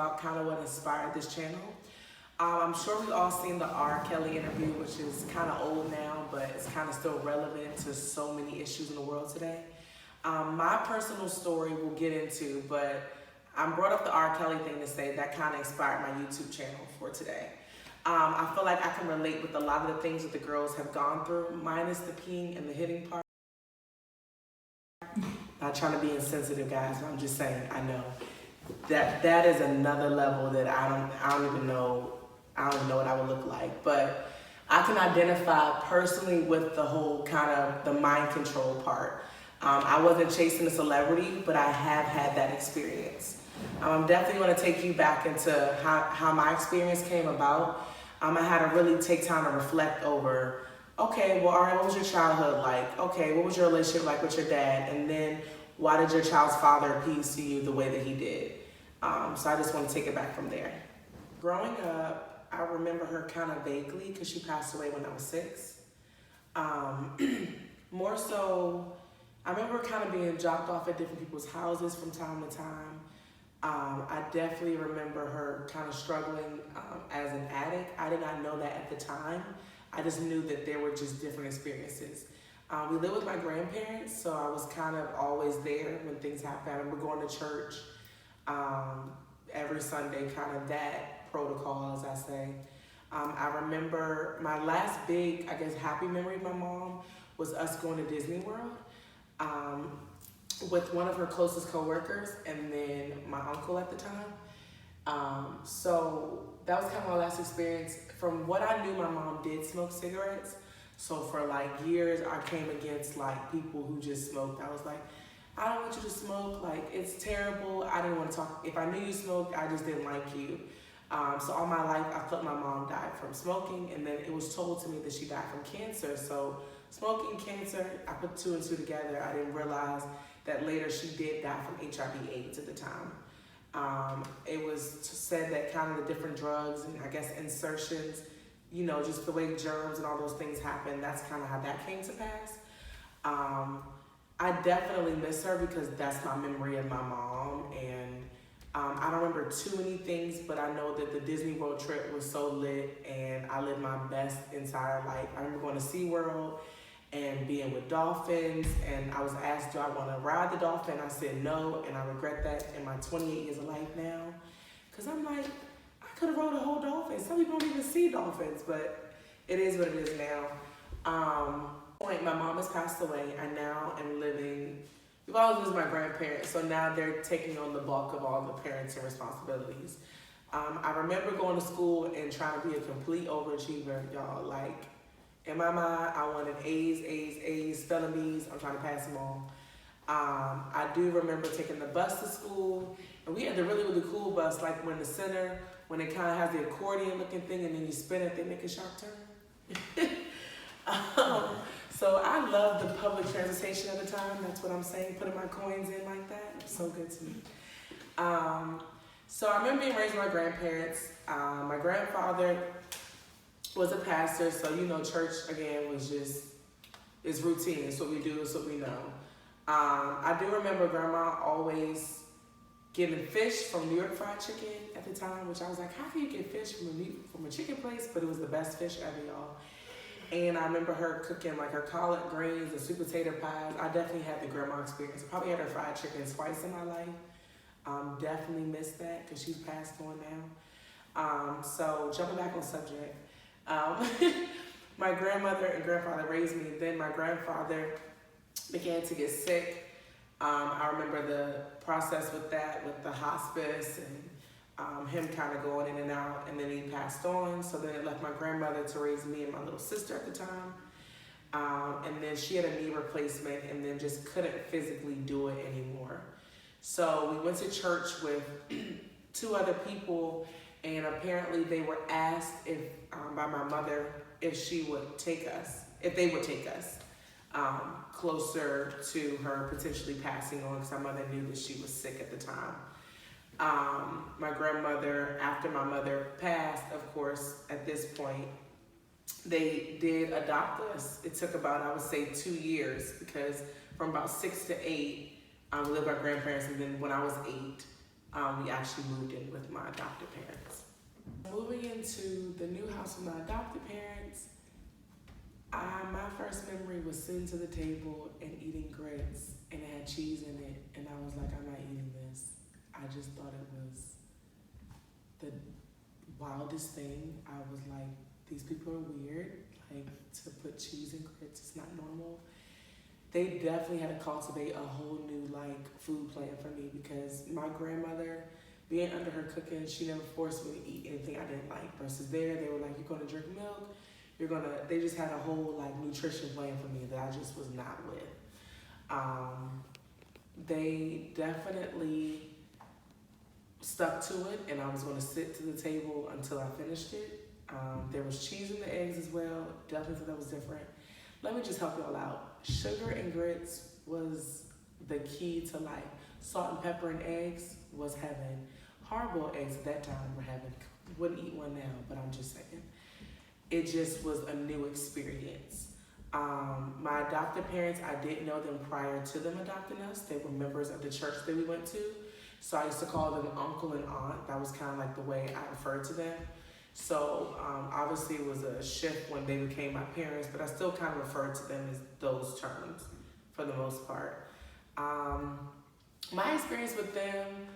about kind of what inspired this channel. I'm sure we've all seen the R. Kelly interview, which is kind of old now, but it's kind of still relevant to so many issues in the world today. My personal story we'll get into, but I brought up the R. Kelly thing to say that kind of inspired my YouTube channel for today. I feel like I can relate with a lot of the things that the girls have gone through, minus the peeing and the hitting part. Not trying to be insensitive, guys, but I'm just saying, I know that is another level that I don't even know what I would look like. But I can identify personally with the whole kind of the mind control part. I wasn't chasing a celebrity, but I have had that experience. I'm definitely going to take you back into how my experience came about. I had to really take time to reflect over, okay, well, all right, what was your childhood like? Okay, what was your relationship like with your dad? And then why did your child's father appease to you the way that he did? So I just want to take it back from there. Growing up, I remember her kind of vaguely because she passed away when I was 6. More so, I remember kind of being dropped off at different people's houses from time to time. I definitely remember her kind of struggling as an addict. I did not know that at the time. I just knew that there were just different experiences. We lived with my grandparents, so I was kind of always there when things happened. I remember going to church every Sunday, kind of that protocol, as I say. I remember my last big, I guess, happy memory of my mom was us going to Disney World with one of her closest coworkers and then my uncle at the time. So that was kind of my last experience. From what I knew, my mom did smoke cigarettes. So for like years, I came against like people who just smoked. I was like, I don't want you to smoke. Like, it's terrible. I didn't want to talk. If I knew you smoked, I just didn't like you. So all my life, I thought my mom died from smoking. And then it was told to me that she died from cancer. So smoking, cancer, I put 2 and 2 together. I didn't realize that later she did die from HIV/AIDS at the time. It was said that kind of the different drugs and I guess insertions, you know, just the way germs and all those things happen, that's kind of how that came to pass. I definitely miss her because that's my memory of my mom. And I don't remember too many things, but I know that the Disney World trip was so lit and I lived my best entire life. I remember going to SeaWorld and being with dolphins, and I was asked, do I want to ride the dolphin? I said no, and I regret that in my 28 years of life now. Because I'm like, I could have rode a whole dolphin. Some people don't even see dolphins, but it is what it is now. My mom has passed away. I now am living, we've always lived with my grandparents, so now they're taking on the bulk of all the parenting responsibilities. I remember going to school and trying to be a complete overachiever, y'all. Like, in my mind, I wanted A's, spelling bees. I'm trying to pass them all. I do remember taking the bus to school, and we had the really, really cool bus, like when the center, when it kind of has the accordion looking thing, and then you spin it, they make a sharp turn. So I loved the public transportation at the time. That's what I'm saying, putting my coins in like that. It was so good to me. So I remember being raised by my grandparents. My grandfather was a pastor, so you know, church again was just, it's routine. It's what we do, it's what we know. I do remember grandma always getting fish from New York Fried Chicken at the time, which I was like, how can you get fish from a chicken place? But it was the best fish ever, y'all. And I remember her cooking like her collard greens and sweet potato pies. I definitely had the grandma experience. I probably had her fried chicken twice in my life. Definitely missed that because she's passed on now. So jumping back on subject. My grandmother and grandfather raised me. Then my grandfather began to get sick. I remember the process with that, with the hospice and him kind of going in and out, and then he passed on. So then it left my grandmother to raise me and my little sister at the time. And then she had a knee replacement and then just couldn't physically do it anymore. So we went to church with 2 other people, and apparently they were asked by my mother if they would take us closer to her potentially passing on, because my mother knew that she was sick at the time. My grandmother, after my mother passed, of course, at this point, they did adopt us. It took about, I would say, 2 years, because from about 6 to 8, we lived with our grandparents, and then when I was 8, We actually moved in with my adopted parents. Moving into the new house with my adopted parents, my first memory was sitting to the table and eating grits, and it had cheese in it, and I was like, I'm not eating this. I just thought it was the wildest thing. I was like, these people are weird, like to put cheese in grits, it's not normal. They definitely had to cultivate a whole new like food plan for me, because my grandmother, being under her cooking, she never forced me to eat anything I didn't like. Versus they were like, you're gonna drink milk, they just had a whole like nutrition plan for me that I just was not with. They definitely stuck to it, and I was gonna sit to the table until I finished it. There was cheese in the eggs as well. Definitely thought that was different. Let me just help y'all out. Sugar and grits was the key to life. Salt and pepper and eggs was heaven. Hard-boiled eggs at that time were heaven. Wouldn't eat one now, but I'm just saying. It just was a new experience. My adopted parents, I didn't know them prior to them adopting us. They were members of the church that we went to. So I used to call them uncle and aunt. That was kind of like the way I referred to them. So obviously it was a shift when they became my parents, but I still kind of referred to them as those terms for the most part. My experience with them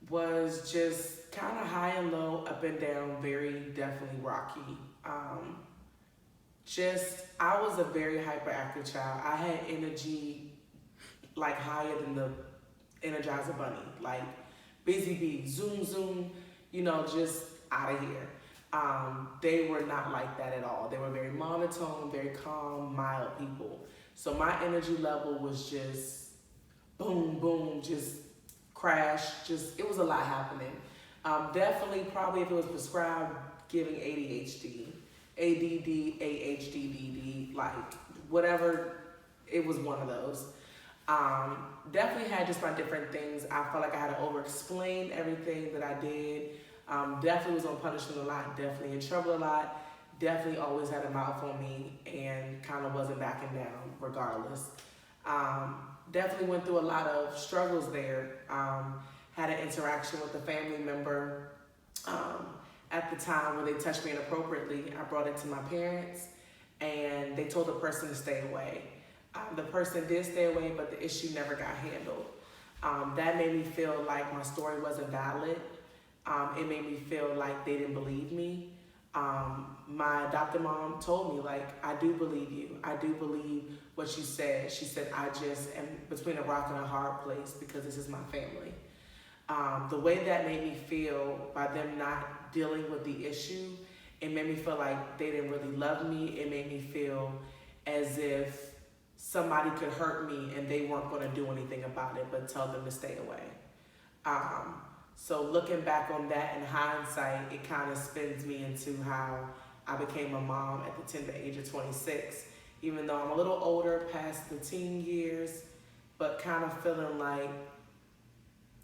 was just kind of high and low, up and down, very definitely rocky. I was a very hyperactive child. I had energy like higher than the Energizer Bunny, like busy bee, zoom, zoom, just out of here. They were not like that at all. They were very monotone, very calm, mild people. So my energy level was just boom, boom, just crash, it was a lot happening. Definitely, probably if it was prescribed, giving ADHD, ADD, AHDDD, like whatever, it was one of those. Definitely had just my different things. I felt like I had to over-explain everything that I did. Definitely was on punishment a lot, definitely in trouble a lot, definitely always had a mouth on me and kind of wasn't backing down regardless. Definitely went through a lot of struggles there. Had an interaction with a family member at the time when they touched me inappropriately. I brought it to my parents and they told the person to stay away. The person did stay away, but the issue never got handled. That made me feel like my story wasn't valid. It made me feel like they didn't believe me. My adopted mom told me, like, I do believe you. I do believe what you said. She said, I just am between a rock and a hard place because this is my family. The way that made me feel by them not dealing with the issue, it made me feel like they didn't really love me. It made me feel as if somebody could hurt me and they weren't going to do anything about it but tell them to stay away. So looking back on that in hindsight, it kind of spins me into how I became a mom at the tender age of 26. Even though I'm a little older, past the teen years, but kind of feeling like,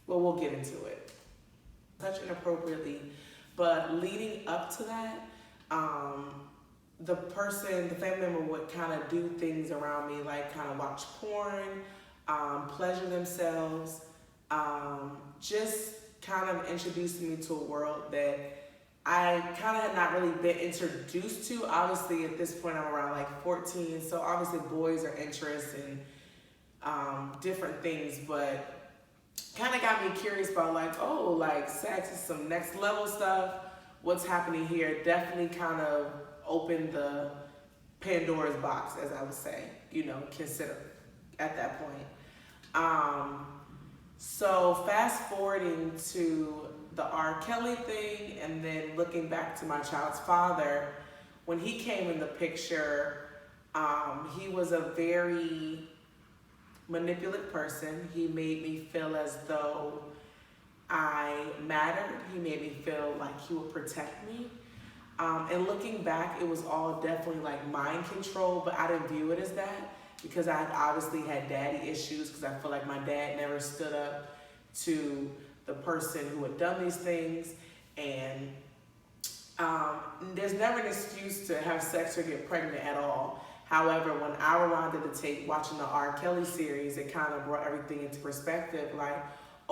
well, we'll get into it. Touch inappropriately, but leading up to that, the family member would kind of do things around me, like kind of watch porn, pleasure themselves, just kind of introduced me to a world that I kind of had not really been introduced to. Obviously, at this point, I'm around like 14, so obviously boys are interested in different things, but kind of got me curious about like, oh, like sex is some next level stuff. What's happening here? Definitely kind of opened the Pandora's box, as I would say, consider at that point. So fast forwarding to the R. Kelly thing, and then looking back to my child's father, when he came in the picture, he was a very manipulative person. He made me feel as though I mattered. He made me feel like he would protect me. And looking back, it was all definitely like mind control, but I didn't view it as that because I had obviously had daddy issues because I feel like my dad never stood up to the person who had done these things. And there's never an excuse to have sex or get pregnant at all. However, when I rewinded the tape watching the R. Kelly series, it kind of brought everything into perspective. Like,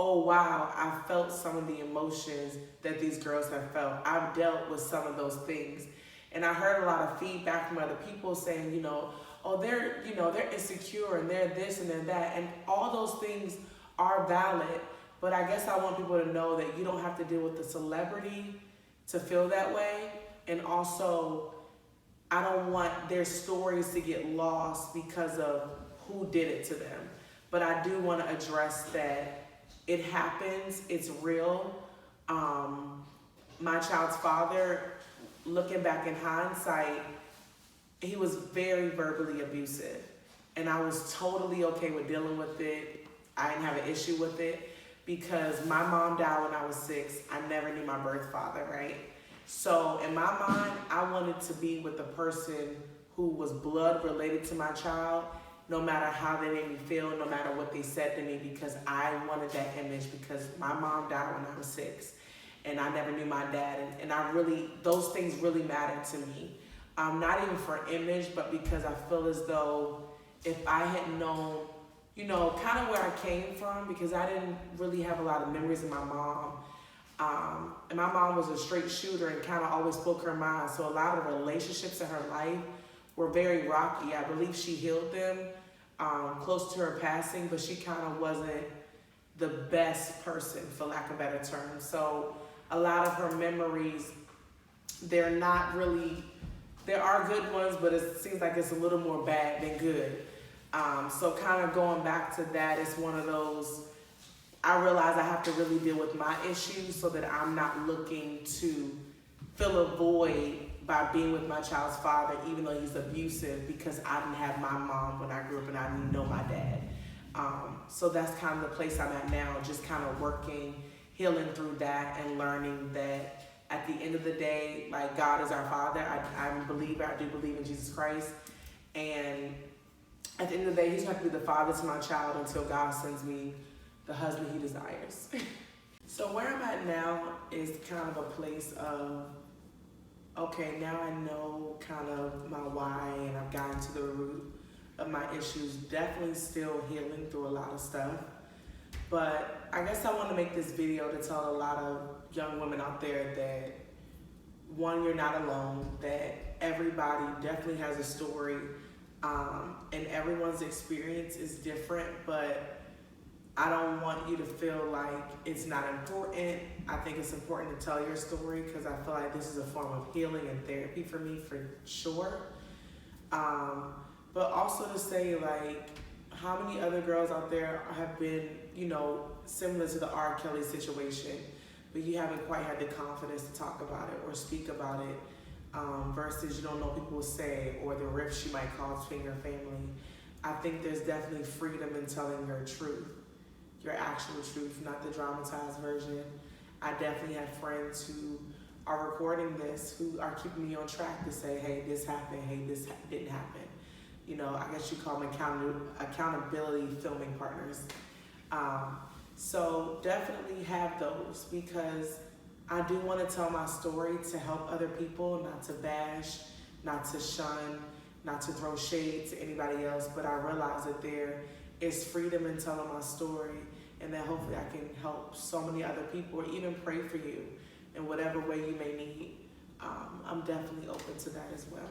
oh wow, I felt some of the emotions that these girls have felt. I've dealt with some of those things. And I heard a lot of feedback from other people saying, oh, they're insecure and they're this and they're that. And all those things are valid. But I guess I want people to know that you don't have to deal with the celebrity to feel that way. And also, I don't want their stories to get lost because of who did it to them. But I do want to address that it happens, it's real. My child's father, looking back in hindsight, he was very verbally abusive. And I was totally okay with dealing with it. I didn't have an issue with it because my mom died when I was 6. I never knew my birth father, right? So in my mind, I wanted to be with the person who was blood related to my child, no matter how they made me feel, no matter what they said to me, because I wanted that image because my mom died when I was 6 and I never knew my dad. And I really, those things really mattered to me. Not even for image, but because I feel as though if I had known, kind of where I came from, because I didn't really have a lot of memories of my mom. And my mom was a straight shooter and kind of always spoke her mind. So a lot of the relationships in her life were very rocky. I believe she healed them close to her passing, but she kind of wasn't the best person, for lack of a better term. So a lot of her memories, they're not really, there are good ones, but it seems like it's a little more bad than good. So kind of going back to that, it's one of those, I realize I have to really deal with my issues so that I'm not looking to fill a void by being with my child's father, even though he's abusive, because I didn't have my mom when I grew up and I didn't know my dad. So that's kind of the place I'm at now, just kind of working, healing through that and learning that at the end of the day, like, God is our father. I'm a believer, I do believe in Jesus Christ. And at the end of the day, he's going to be the father to my child until God sends me the husband he desires. So where I'm at now is kind of a place of, okay, now I know kind of my why and I've gotten to the root of my issues. Definitely still healing through a lot of stuff. But I guess I want to make this video to tell a lot of young women out there that, one, you're not alone, that everybody definitely has a story, and everyone's experience is different, but I don't want you to feel like it's not important. I think it's important to tell your story because I feel like this is a form of healing and therapy for me, for sure. But also to say, like, how many other girls out there have been, similar to the R. Kelly situation, but you haven't quite had the confidence to talk about it or speak about it, versus you don't know what people will say or the rifts you might cause between your family. I think there's definitely freedom in telling your truth, your actual truth, not the dramatized version. I definitely have friends who are recording this, who are keeping me on track to say, hey, this happened, hey, this didn't happen. I guess you call them accountability filming partners. So definitely have those, because I do want to tell my story to help other people, not to bash, not to shun, not to throw shade to anybody else, but I realize that there is freedom in telling my story, and that hopefully I can help so many other people, or even pray for you in whatever way you may need. I'm definitely open to that as well.